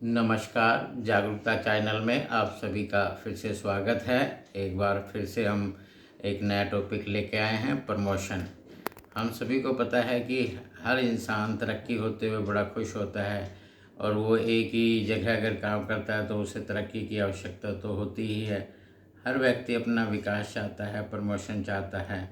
नमस्कार, जागरूकता चैनल में आप सभी का फिर से स्वागत है। एक बार फिर से हम एक नया टॉपिक लेके आए हैं, प्रमोशन। हम सभी को पता है कि हर इंसान तरक्की होते हुए बड़ा खुश होता है और वो एक ही जगह अगर काम करता है तो उसे तरक्की की आवश्यकता तो होती ही है। हर व्यक्ति अपना विकास चाहता है, प्रमोशन चाहता है,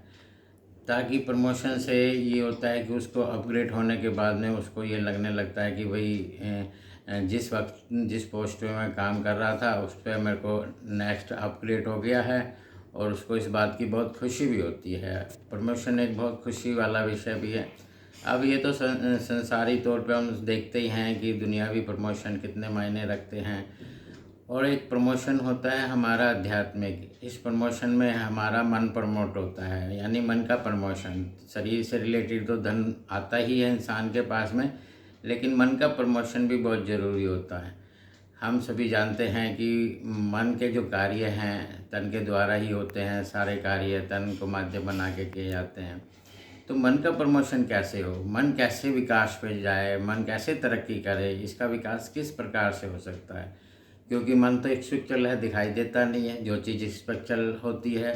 ताकि प्रमोशन से ये होता है कि उसको अपग्रेड होने के बाद में उसको ये लगने लगता है कि भाई जिस वक्त जिस पोस्ट पे मैं काम कर रहा था उस पर मेरे को नेक्स्ट अपग्रेड हो गया है और उसको इस बात की बहुत खुशी भी होती है। प्रमोशन एक बहुत खुशी वाला विषय भी है। अब ये तो संसारी तौर पे हम देखते ही हैं कि दुनियावी प्रमोशन कितने मायने रखते हैं। और एक प्रमोशन होता है हमारा आध्यात्मिक। इस प्रमोशन में हमारा मन प्रमोट होता है, यानी मन का प्रमोशन। शरीर से रिलेटेड तो धन आता ही है इंसान के पास में, लेकिन मन का प्रमोशन भी बहुत ज़रूरी होता है। हम सभी जानते हैं कि मन के जो कार्य हैं तन के द्वारा ही होते हैं। सारे कार्य तन को माध्यम बना के किए जाते हैं। तो मन का प्रमोशन कैसे हो, मन कैसे विकास पे जाए, मन कैसे तरक्की करे, इसका विकास किस प्रकार से हो सकता है। क्योंकि मन तो एक स्पिरिचुअल है, दिखाई देता नहीं है। जो चीज़ स्पिरिचुअल होती है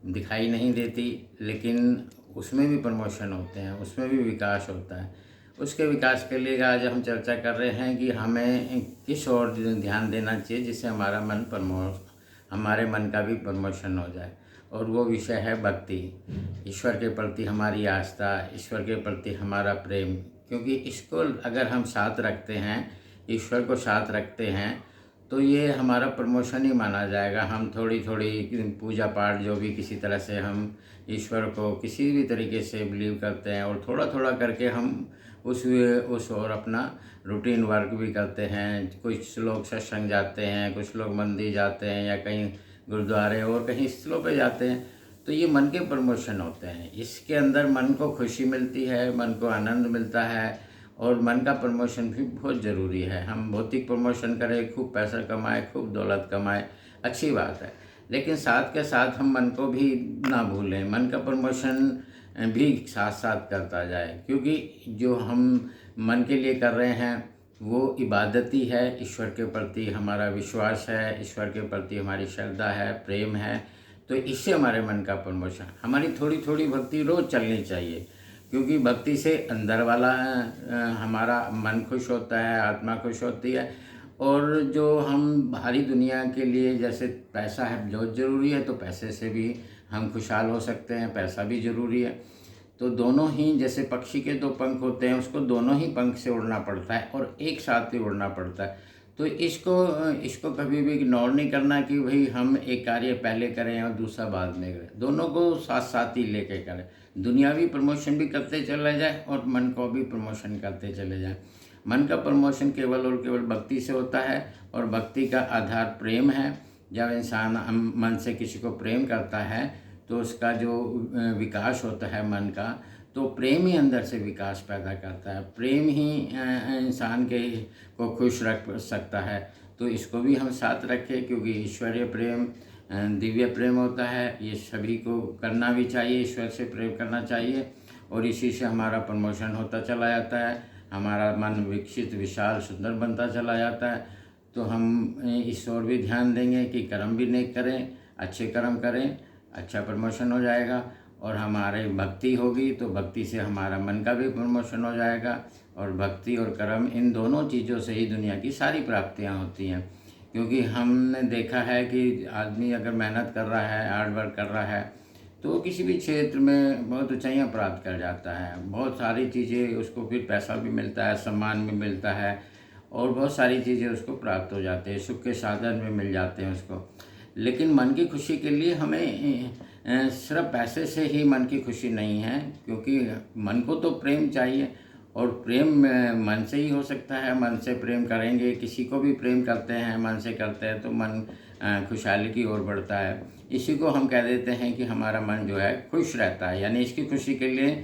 दिखाई नहीं देती, लेकिन उसमें भी प्रमोशन होते हैं, उसमें भी विकास होता है। उसके विकास के लिए आज हम चर्चा कर रहे हैं कि हमें किस ओर ध्यान देना चाहिए जिससे हमारे मन का भी प्रमोशन हो जाए। और वो विषय है भक्ति। ईश्वर के प्रति हमारी आस्था, ईश्वर के प्रति हमारा प्रेम। क्योंकि इसको अगर हम साथ रखते हैं, ईश्वर को साथ रखते हैं, तो ये हमारा प्रमोशन ही माना जाएगा। हम थोड़ी थोड़ी पूजा पाठ जो भी किसी तरह से हम ईश्वर को किसी भी तरीके से बिलीव करते हैं और थोड़ा थोड़ा करके हम उस और अपना रूटीन वर्क भी करते हैं। कुछ लोग सत्संग जाते हैं, कुछ लोग मंदिर जाते हैं या कहीं गुरुद्वारे और कहीं स्थलों पे जाते हैं। तो ये मन के प्रमोशन होते हैं। इसके अंदर मन को खुशी मिलती है, मन को आनंद मिलता है और मन का प्रमोशन भी बहुत ज़रूरी है। हम भौतिक प्रमोशन करें, खूब पैसा कमाएं, खूब दौलत कमाएं, अच्छी बात है, लेकिन साथ के साथ हम मन को भी ना भूलें। मन का प्रमोशन भी साथ साथ करता जाए, क्योंकि जो हम मन के लिए कर रहे हैं वो इबादत ही है। ईश्वर के प्रति हमारा विश्वास है, ईश्वर के प्रति हमारी श्रद्धा है, प्रेम है। तो इससे हमारे मन का प्रमोशन, हमारी थोड़ी थोड़ी भक्ति रोज़ चलनी चाहिए, क्योंकि भक्ति से अंदर वाला हमारा मन खुश होता है, आत्मा खुश होती है। और जो हम बाहरी दुनिया के लिए, जैसे पैसा है बहुत ज़रूरी है, तो पैसे से भी हम खुशहाल हो सकते हैं, पैसा भी ज़रूरी है। तो दोनों ही, जैसे पक्षी के दो पंख होते हैं, उसको दोनों ही पंख से उड़ना पड़ता है और एक साथ ही उड़ना पड़ता है। तो इसको कभी भी इग्नोर नहीं करना कि भाई हम एक कार्य पहले करें और दूसरा बाद में करें। दोनों को साथ साथ ही लेके करें। दुनियावी प्रमोशन भी करते चला जाए और मन को भी प्रमोशन करते चले जाएं। मन का प्रमोशन केवल और केवल भक्ति से होता है और भक्ति का आधार प्रेम है। जब इंसान मन से किसी को प्रेम करता है तो उसका जो विकास होता है मन का, तो प्रेम ही अंदर से विकास पैदा करता है। प्रेम ही इंसान को खुश रख सकता है। तो इसको भी हम साथ रखें, क्योंकि ईश्वरीय प्रेम दिव्य प्रेम होता है। ये सभी को करना भी चाहिए, ईश्वर से प्रेम करना चाहिए और इसी से हमारा प्रमोशन होता चला जाता है। हमारा मन विकसित, विशाल, सुंदर बनता चला जाता है। तो हम इस ओर भी ध्यान देंगे कि कर्म भी नेक करें, अच्छे कर्म करें, अच्छा प्रमोशन हो जाएगा। और हमारे भक्ति होगी तो भक्ति से हमारा मन का भी प्रमोशन हो जाएगा। और भक्ति और कर्म, इन दोनों चीज़ों से ही दुनिया की सारी प्राप्तियां होती हैं। क्योंकि हमने देखा है कि आदमी अगर मेहनत कर रहा है, हार्ड वर्क कर रहा है, तो वो किसी भी क्षेत्र में बहुत ऊंचाइयां प्राप्त कर जाता है। बहुत सारी चीज़ें उसको, फिर पैसा भी मिलता है, सम्मान भी मिलता है और बहुत सारी चीज़ें उसको प्राप्त हो जाते हैं, सुख के साधन भी मिल जाते हैं उसको। लेकिन मन की खुशी के लिए हमें सिर्फ पैसे से ही मन की खुशी नहीं है, क्योंकि मन को तो प्रेम चाहिए और प्रेम मन से ही हो सकता है। मन से प्रेम करेंगे, किसी को भी प्रेम करते हैं, मन से करते हैं, तो मन खुशहाली की ओर बढ़ता है। इसी को हम कह देते हैं कि हमारा मन जो है खुश रहता है। यानी इसकी खुशी के लिए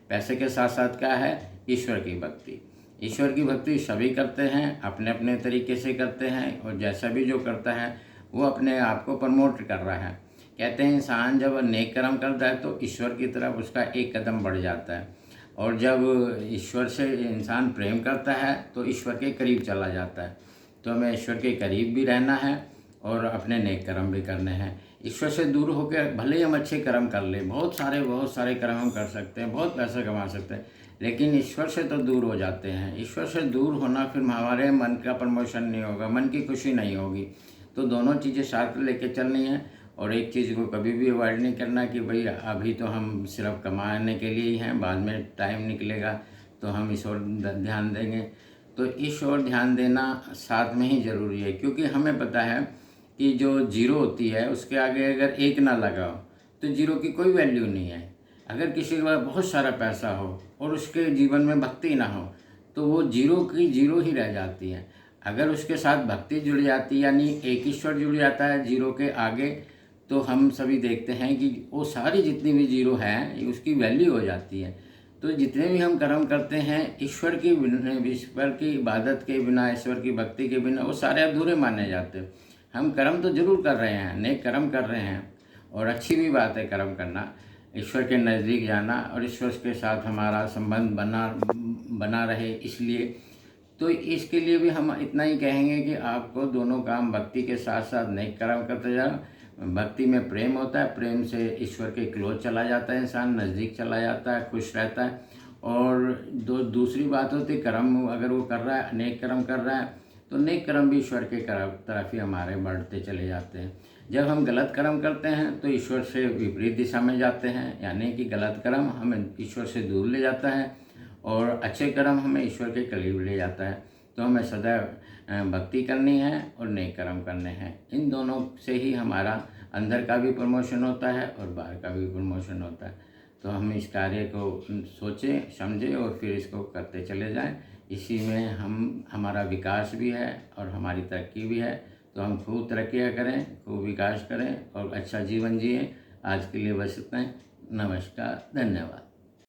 पैसे के साथ साथ क्या है, ईश्वर की भक्ति। ईश्वर की भक्ति सभी करते हैं, अपने अपने तरीके से करते हैं, और जैसा भी जो करता है वो अपने आप को प्रमोट कर रहा है। कहते हैं इंसान जब नेक कर्म करता है तो ईश्वर की तरफ उसका एक कदम बढ़ जाता है, और जब ईश्वर से इंसान प्रेम करता है तो ईश्वर के करीब चला जाता है। तो हमें ईश्वर के करीब भी रहना है और अपने नेक कर्म भी करने हैं। ईश्वर से दूर होकर भले ही हम अच्छे कर्म कर लें, बहुत सारे कर्म हम कर सकते हैं, बहुत पैसा कमा सकते हैं, लेकिन ईश्वर से तो दूर हो जाते हैं। ईश्वर से दूर होना फिर हमारे मन का प्रमोशन नहीं होगा, मन की खुशी नहीं होगी। तो दोनों चीज़ें साथ में लेके चलनी है और एक चीज़ को कभी भी अवॉइड नहीं करना कि भाई अभी तो हम सिर्फ कमाने के लिए ही हैं, बाद में टाइम निकलेगा तो हम इस ओर ध्यान देंगे। तो इस ओर ध्यान देना साथ में ही ज़रूरी है, क्योंकि हमें पता है कि जो जीरो होती है उसके आगे अगर एक ना लगाओ तो जीरो की कोई वैल्यू नहीं है। अगर किसी के पास बहुत सारा पैसा हो और उसके जीवन में भक्ति ना हो तो वो जीरो की जीरो ही रह जाती है। अगर उसके साथ भक्ति जुड़ जाती है, यानी एक ईश्वर जुड़ जाता है जीरो के आगे, तो हम सभी देखते हैं कि वो सारी जितनी भी जीरो हैं उसकी वैल्यू हो जाती है। तो जितने भी हम कर्म करते हैं ईश्वर की इबादत के बिना, ईश्वर की भक्ति के बिना वो सारे अधूरे माने जाते हैं। हम कर्म तो जरूर कर रहे हैं, नेक कर्म कर रहे हैं और अच्छी भी बात है कर्म करना, ईश्वर के नज़दीक जाना और ईश्वर के साथ हमारा संबंध बना रहे। इसलिए तो इसके लिए भी हम इतना ही कहेंगे कि आपको दोनों काम भक्ति के साथ साथ नेक कर्म करते जाओ। भक्ति में प्रेम होता है, प्रेम से ईश्वर के क्लोज चला जाता है, इंसान नज़दीक चला जाता है, खुश रहता है। और दूसरी बात होती है कर्म अगर वो कर रहा है, नेक कर्म कर रहा है, तो नेक कर्म भी ईश्वर के तरफ ही हमारे बढ़ते चले जाते हैं। जब हम गलत कर्म करते हैं तो ईश्वर से विपरीत दिशा में जाते हैं, यानी कि गलत कर्म हमें ईश्वर से दूर ले जाता है और अच्छे कर्म हमें ईश्वर के करीब ले जाता है। तो हमें सदैव भक्ति करनी है और नेक कर्म करने हैं। इन दोनों से ही हमारा अंदर का भी प्रमोशन होता है और बाहर का भी प्रमोशन होता है। तो हम इस कार्य को सोचें, समझें और फिर इसको करते चले जाएं। इसी में हमारा विकास भी है और हमारी तरक्की भी है। तो हम खूब तरक्कियाँ करें, खूब विकास करें और अच्छा जीवन जिएं। आज के लिए बस इतना ही। नमस्कार, धन्यवाद।